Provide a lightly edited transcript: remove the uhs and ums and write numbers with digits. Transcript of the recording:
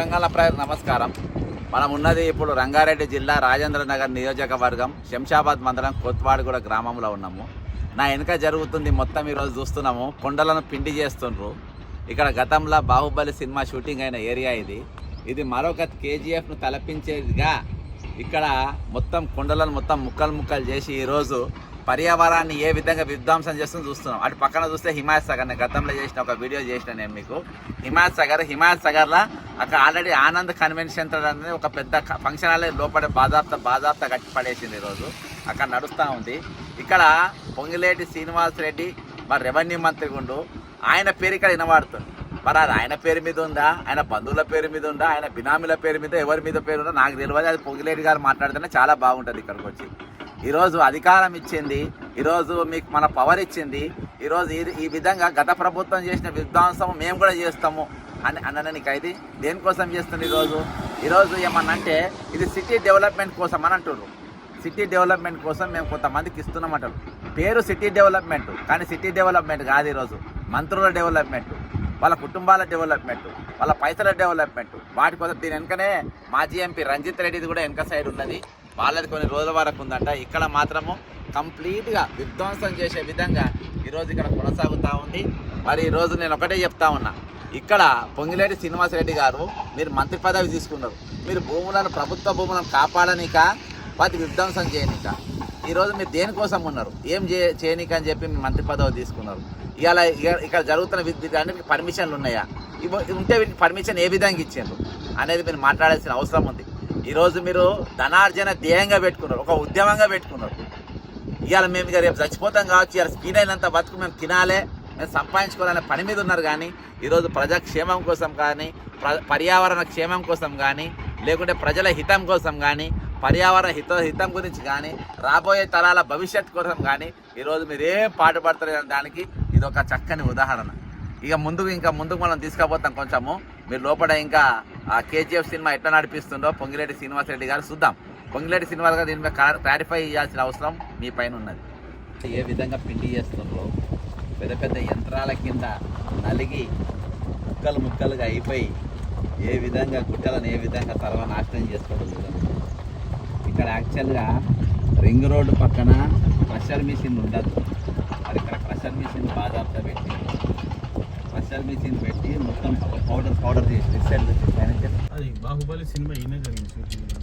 తెలంగాణ ప్రజలకు నమస్కారం. మనం ఉన్నది ఇప్పుడు రంగారెడ్డి జిల్లా రాజేంద్ర నగర్ నియోజకవర్గం శంషాబాద్ మండలం కొత్వాడిగూడ గ్రామంలో ఉన్నాము. నా వెనుక జరుగుతుంది మొత్తం ఈరోజు చూస్తున్నాము. కొండలను పిండి చేస్తుండ్రు. ఇక్కడ గతంలో బాహుబలి సినిమా షూటింగ్ అయిన ఏరియా ఇది మరొక కేజీఎఫ్ను తలపించేదిగా ఇక్కడ మొత్తం కొండలను మొత్తం ముక్కలు చేసి ఈరోజు పర్యావరణాన్ని ఏ విధంగా విధ్వంసం చేస్తుందో చూస్తున్నాం. అటు పక్కన చూస్తే హిమాయత్ సాగర్, నేను గతంలో చేసిన ఒక వీడియో చేసిన నేను మీకు హిమాయత్ సాగర్లో అక్కడ ఆల్రెడీ ఆనంద్ కన్వెన్షన్ సెంటర్ అనేది ఒక పెద్ద ఫంక్షన్ హాల్ లోపల బాజాప్తా కట్టి పడేసింది. ఈరోజు అక్కడ నడుస్తూ ఉంది. ఇక్కడ పొంగిలేటి శ్రీనివాస్ రెడ్డి మరి రెవెన్యూ మంత్రి గుండు, ఆయన పేరు ఇక్కడ వినబడుతుంది. మరి అది ఆయన పేరు మీద ఉందా, ఆయన బంధువుల పేరు మీద ఉందా, ఆయన బినామీల పేరు మీద ఎవరి మీద పేరు ఉందో నాకు తెలియదు. అది పొంగిలేటి గారు మాట్లాడితేనే చాలా బాగుంటుంది. ఇక్కడికి వచ్చి ఈరోజు అధికారం ఇచ్చింది, ఈరోజు మీకు మన పవర్ ఇచ్చింది. ఈరోజు ఈ విధంగా గత ప్రభుత్వం చేసిన విధ్వంసం మేము కూడా చేస్తాము అని అనడానికి ఇది దేనికోసం చేస్తుంది. ఈరోజు ఏమన్నంటే ఇది సిటీ డెవలప్మెంట్ కోసం అని అంటున్నారు. సిటీ డెవలప్మెంట్ కోసం మేము కొంతమందికి ఇస్తున్నామంటారు. పేరు సిటీ డెవలప్మెంట్, కానీ సిటీ డెవలప్మెంట్ కాదు. ఈరోజు మంత్రుల డెవలప్మెంట్, వాళ్ళ కుటుంబాల డెవలప్మెంట్, వాళ్ళ పైసల డెవలప్మెంట్, వాటి కోసం దీని వెనుకనే మాజీ ఎంపీ రంజిత్ రెడ్డిది కూడా వెనక సైడ్ ఉన్నది. వాళ్ళది కొన్ని రోజుల వరకు ఉందంట. ఇక్కడ మాత్రము కంప్లీట్గా విధ్వంసం చేసే విధంగా ఈరోజు ఇక్కడ కొనసాగుతూ ఉంది. మరి ఈరోజు నేను ఒకటే చెప్తా ఉన్నా, ఇక్కడ పొంగిలేటి శ్రీనివాసరెడ్డి గారు మీరు మంత్రి పదవి తీసుకున్నారు. మీరు ప్రభుత్వ భూములను కాపాడనిక, వాటి విధ్వంసం చేయనిక. ఈరోజు మీరు దేనికోసం ఉన్నారు, ఏం చేయనిక అని చెప్పి మీరు మంత్రి పదవి తీసుకున్నారు. ఇవాళ ఇక్కడ జరుగుతున్న వీటన్నిటికి పర్మిషన్లు ఉన్నాయా, ఉంటే వీటికి పర్మిషన్ ఏ విధంగా ఇచ్చారు అనేది మీరు మాట్లాడాల్సిన అవసరం ఉంది. ఈరోజు మీరు ధనార్జన ధ్యేయంగా పెట్టుకున్నారు, ఒక ఉద్యమంగా పెట్టుకున్నారు. ఇవాళ మేము ఇక రేపు చచ్చిపోతాం కావచ్చు, ఇవాళ స్పీడ్ అయినంత బతుకు మేము తినాలి, మేము సంపాదించుకోవాలనే పని మీద ఉన్నారు. కానీ ఈరోజు ప్రజాక్షేమం కోసం కానీ, పర్యావరణ క్షేమం కోసం కానీ, లేకుంటే ప్రజల హితం కోసం కానీ, పర్యావరణ హితం గురించి కానీ, రాబోయే తరాల భవిష్యత్తు కోసం కానీ ఈరోజు మీరు ఏం పాటుపడతారు దానికి ఇది ఒక చక్కని ఉదాహరణ. ఇక ముందుకు మనం తీసుకుపోతాం. కొంచెము మీరు లోపల ఇంకా ఆ కేజీఎఫ్ సినిమా ఎట్లా నడిపిస్తుందో పొంగిలేటి శ్రీనివాసరెడ్డి గారు చూద్దాం. పొంగిలేటి శ్రీనివాస్ గారు దీని మీద క్లారిఫై చేయాల్సిన అవసరం మీ పైన ఉన్నది. ఏ విధంగా పిండి చేస్తుండ్రో, పెద్ద యంత్రాల కింద నలిగి ముక్కలుగా అయిపోయి ఏ విధంగా గుట్టలను ఏ విధంగా సర్వనాశనం చేసుకోవడం. ఇక్కడ యాక్చువల్గా రింగ్ రోడ్డు పక్కన క్రషర్ మిషన్ ఉండదు. మరి ఇక్కడ క్రషర్ మిషన్ బాజాప్తా పెట్టి మొత్తం పౌడర్ చేసి అది బాహుబలి సినిమా ఈయన జరిగింది.